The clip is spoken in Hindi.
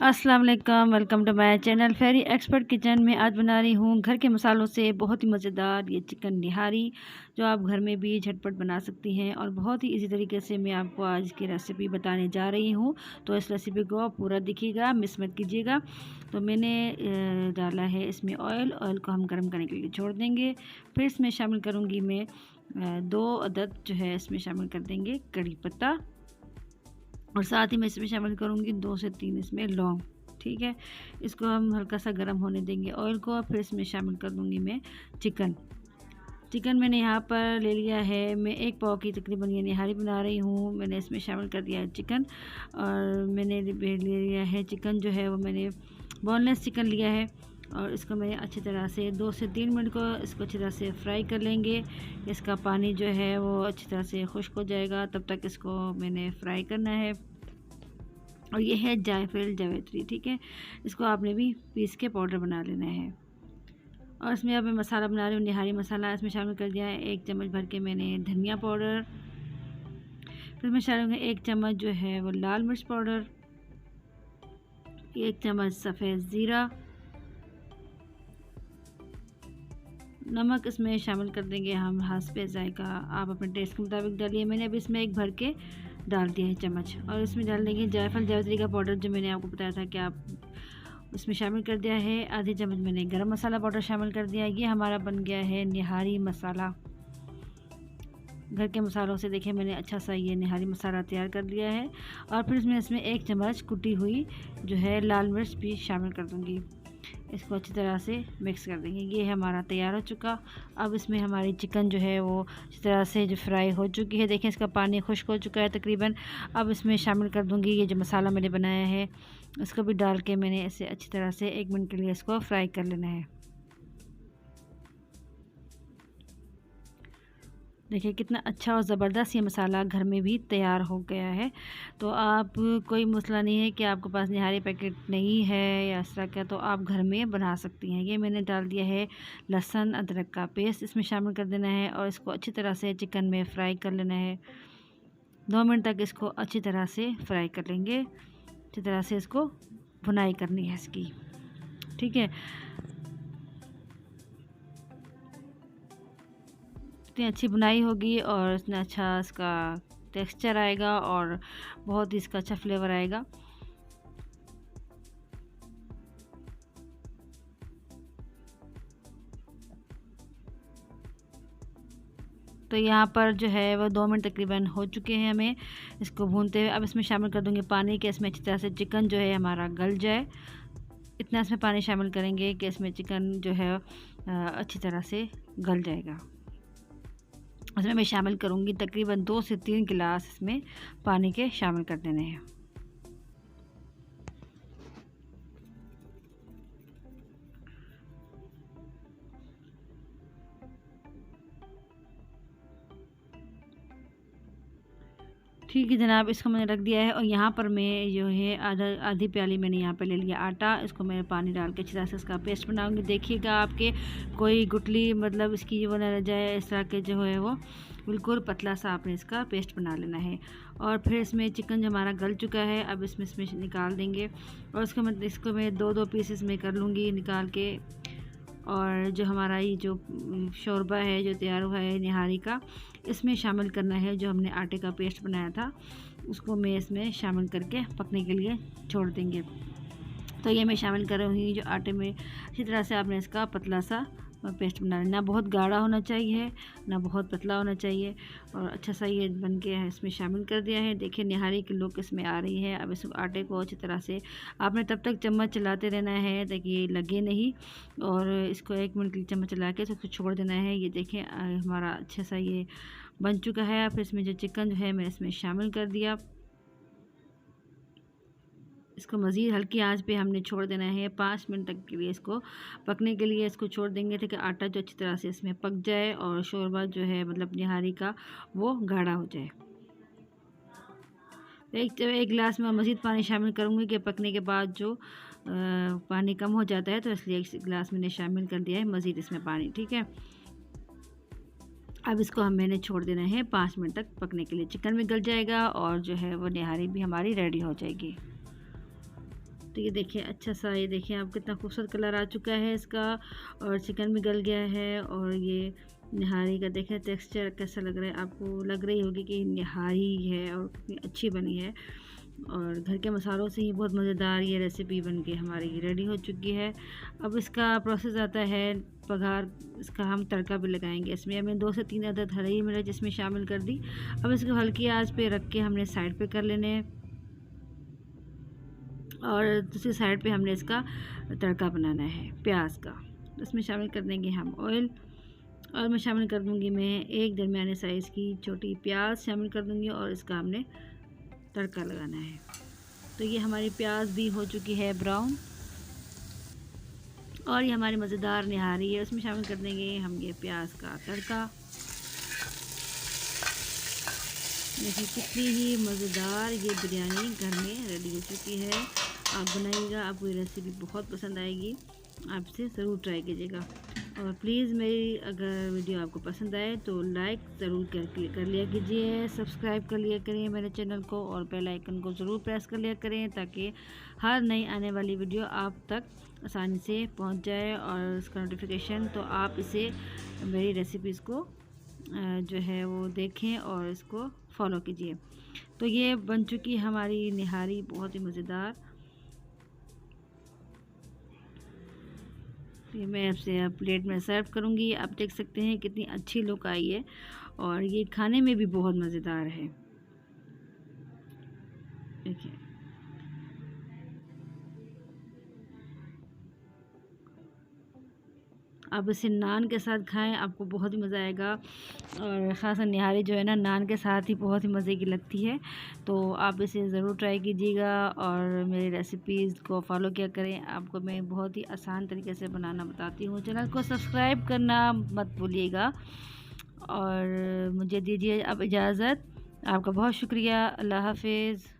अस्सलाम वालेकुम, welcome to my channel fairy expert kitchen में। आज बना रही हूँ घर के मसालों से बहुत ही मज़ेदार ये चिकन निहारी, जो आप घर में भी झटपट बना सकती हैं और बहुत ही इजी तरीके से मैं आपको आज की रेसिपी बताने जा रही हूँ। तो इस रेसिपी को पूरा देखिएगा, मिस मत कीजिएगा। तो मैंने डाला है इसमें ऑयल को हम गर्म करने के लिए छोड़ देंगे। फिर इसमें शामिल करूँगी मैं 2 अदद जो है इसमें शामिल कर देंगे कड़ी पत्ता, और साथ ही मैं इसमें शामिल करूँगी 2 से 3 इसमें लौंग। ठीक है, इसको हम हल्का सा गर्म होने देंगे ऑयल को। फिर इसमें शामिल कर दूँगी मैं चिकन मैंने यहाँ पर ले लिया है। मैं 1 पाव की तकरीबन ये निहारी बना रही हूँ। मैंने इसमें शामिल कर दिया है चिकन, और मैंने ले लिया है चिकन जो है वो मैंने बोनलेस चिकन लिया है, और इसको मैं अच्छी तरह से 2 से 3 मिनट को इसको अच्छी तरह से फ्राई कर लेंगे। इसका पानी जो है वो अच्छी तरह से खुश्क हो जाएगा, तब तक इसको मैंने फ्राई करना है। और ये है जायफल जावित्री, ठीक है, इसको आपने भी पीस के पाउडर बना लेना है। और इसमें अब मैं मसाला बना रही हूँ निहारी मसाला। इसमें शामिल कर दिया है 1 चम्मच भर के मैंने धनिया पाउडर। फिर मैं शामिल 1 चम्मच जो है वो लाल मिर्च पाउडर, 1 चम्मच सफ़ेद ज़ीरा, नमक इसमें शामिल कर देंगे हम हस्बे जायका, आप अपने टेस्ट के मुताबिक डालिए। मैंने अभी इसमें 1 भर के डाल दिया है चम्मच। और इसमें डाल देंगे जायफल जावित्री का पाउडर, जो मैंने आपको बताया था कि आप उसमें शामिल कर दिया है। आधी चम्मच मैंने गरम मसाला पाउडर शामिल कर दिया है। ये हमारा बन गया है निहारी मसाला। घर के मसालों से देखिए मैंने अच्छा सा ये निहारी मसाला तैयार कर लिया है। और फिर इसमें 1 चम्मच कुटी हुई जो है लाल मिर्च भी शामिल कर दूँगी। इसको अच्छी तरह से मिक्स कर देंगे। ये हमारा तैयार हो चुका। अब इसमें हमारी चिकन जो है वो अच्छी तरह से जो फ्राई हो चुकी है, देखें इसका पानी खुश्क हो चुका है तकरीबन। अब इसमें शामिल कर दूंगी ये जो मसाला मैंने बनाया है, इसको भी डाल के मैंने इसे अच्छी तरह से 1 मिनट के लिए इसको फ्राई कर लेना है। देखिए कितना अच्छा और ज़बरदस्त ये मसाला घर में भी तैयार हो गया है। तो आप कोई मसला नहीं है कि आपके पास निहारी पैकेट नहीं है या इस तरह का, तो आप घर में बना सकती हैं। ये मैंने डाल दिया है लहसुन अदरक का पेस्ट, इसमें शामिल कर देना है और इसको अच्छी तरह से चिकन में फ्राई कर लेना है। 2 मिनट तक इसको अच्छी तरह से फ्राई कर लेंगे। अच्छी तरह से इसको भुनाई करनी है इसकी, ठीक है। इतनी अच्छी बुनाई होगी और इतना अच्छा इसका टेक्सचर आएगा और बहुत ही इसका अच्छा फ्लेवर आएगा। तो यहाँ पर जो है वो 2 मिनट तकरीबन हो चुके हैं हमें इसको भूनते हुए। अब इसमें शामिल कर दूँगी पानी, कि इसमें अच्छी तरह से चिकन जो है हमारा गल जाए। इतना इसमें पानी शामिल करेंगे कि इसमें चिकन जो है अच्छी तरह से गल जाएगा। उसमें मैं शामिल करूँगी तकरीबन 2 से 3 गिलास इसमें पानी के शामिल कर देने हैं। ठीक है जनाब, इसको मैंने रख दिया है। और यहाँ पर मैं जो है आधी प्याली मैंने यहाँ पे ले लिया आटा। इसको मैं पानी डाल के अच्छी तरह से इसका पेस्ट बनाऊंगी। देखिएगा आपके कोई गुठली मतलब इसकी वो ना रह जाए, इस तरह के जो है वो बिल्कुल पतला सा आपने इसका पेस्ट बना लेना है। और फिर इसमें चिकन जो हमारा गल चुका है, अब इसमें निकाल देंगे और इसको मैं 2-2 पीसेस में कर लूँगी निकाल के। और जो हमारा ये जो शोरबा है जो तैयार हुआ है निहारी का, इसमें शामिल करना है जो हमने आटे का पेस्ट बनाया था, उसको मैं इसमें शामिल करके पकने के लिए छोड़ देंगे। तो ये मैं शामिल कर रही हूँ जो आटे में। इसी तरह से आपने इसका पतला सा पेस्ट बना लेना, ना बहुत गाढ़ा होना चाहिए ना बहुत पतला होना चाहिए। और अच्छा सा ये बन के इसमें शामिल कर दिया है। देखिए निहारी की लुक इसमें आ रही है। अब इस आटे को अच्छी तरह से आपने तब तक चम्मच चलाते रहना है ताकि ये लगे नहीं, और इसको 1 मिनट के लिए चम्मच चला के इसको छोड़ देना है। ये देखें हमारा अच्छा सा ये बन चुका है। फिर इसमें जो चिकन जो है मैं इसमें शामिल कर दिया। इसको मज़ीद हल्की आंच पे हमने छोड़ देना है 5 मिनट तक के लिए। इसको पकने के लिए इसको छोड़ देंगे ताकि आटा जो अच्छी तरह से इसमें पक जाए और शोरबा जो है मतलब निहारी का वो गाढ़ा हो जाए। एक गिलास में मज़ीद पानी शामिल करूँगी कि पकने के बाद जो पानी कम हो जाता है, तो इसलिए 1 गिलास मैंने शामिल कर दिया है मज़ीद इसमें पानी, ठीक है। अब इसको मैंने छोड़ देना है 5 मिनट तक पकने के लिए। चिकन भी गल जाएगा और जो है वो निहारी भी हमारी रेडी हो जाएगी। तो ये देखिए अच्छा सा, ये देखिए आप कितना खूबसूरत कलर आ चुका है इसका, और चिकन भी गल गया है। और ये निहारी का देखिए टेक्सचर कैसा लग रहा है, आपको लग रही होगी कि निहारी है और कितनी अच्छी बनी है। और घर के मसालों से ही बहुत मज़ेदार ये रेसिपी बन के हमारी रेडी हो चुकी है। अब इसका प्रोसेस आता है पघार, इसका हम तड़का भी लगाएंगे। इसमें हमने 2 से 3 अदद हरी मिर्च इसमें शामिल कर दी। अब इसको हल्की आंच पे रख के हमने साइड पे कर लेने हैं, और दूसरी साइड पे हमने इसका तड़का बनाना है प्याज का। इसमें शामिल कर देंगे हम ऑयल, और मैं शामिल कर दूंगी मैं एक दरमियाने साइज़ की छोटी प्याज शामिल कर दूंगी, और इसका हमने तड़का लगाना है। तो ये हमारी प्याज भी हो चुकी है ब्राउन, और ये हमारी मज़ेदार निहारी है, उसमें शामिल कर देंगे हम ये प्याज का तड़का। देखिए कितनी ही मज़ेदार ये बिरयानी घर में रेडी हो चुकी है। आप बनाइएगा, आपको ये रेसिपी बहुत पसंद आएगी, आप इसे ज़रूर ट्राई कीजिएगा। और प्लीज़ मेरी अगर वीडियो आपको पसंद आए तो लाइक ज़रूर कर लिया कीजिए, सब्सक्राइब कर लिया करें मेरे चैनल को, और बेल आइकन को ज़रूर प्रेस कर लिया करें, ताकि हर नई आने वाली वीडियो आप तक आसानी से पहुंच जाए, और उसका नोटिफिकेशन, तो आप इसे मेरी रेसिपीज़ को जो है वो देखें और इसको फॉलो कीजिए। तो ये बन चुकी हमारी निहारी बहुत ही मज़ेदार। ये मैं आपसे अब प्लेट में सर्व करूँगी। आप देख सकते हैं कितनी अच्छी लुक आई है, और ये खाने में भी बहुत मज़ेदार है। देखिए आप इसे नान के साथ खाएं, आपको बहुत ही मज़ा आएगा। और ख़ासकर निहारी जो है ना, नान के साथ ही बहुत ही मज़े की लगती है। तो आप इसे ज़रूर ट्राई कीजिएगा, और मेरी रेसिपीज़ को फॉलो किया करें। आपको मैं बहुत ही आसान तरीके से बनाना बताती हूँ। चैनल को सब्सक्राइब करना मत भूलिएगा, और मुझे दीजिए अब इजाज़त। आपका बहुत शुक्रिया। अल्लाह हाफिज़।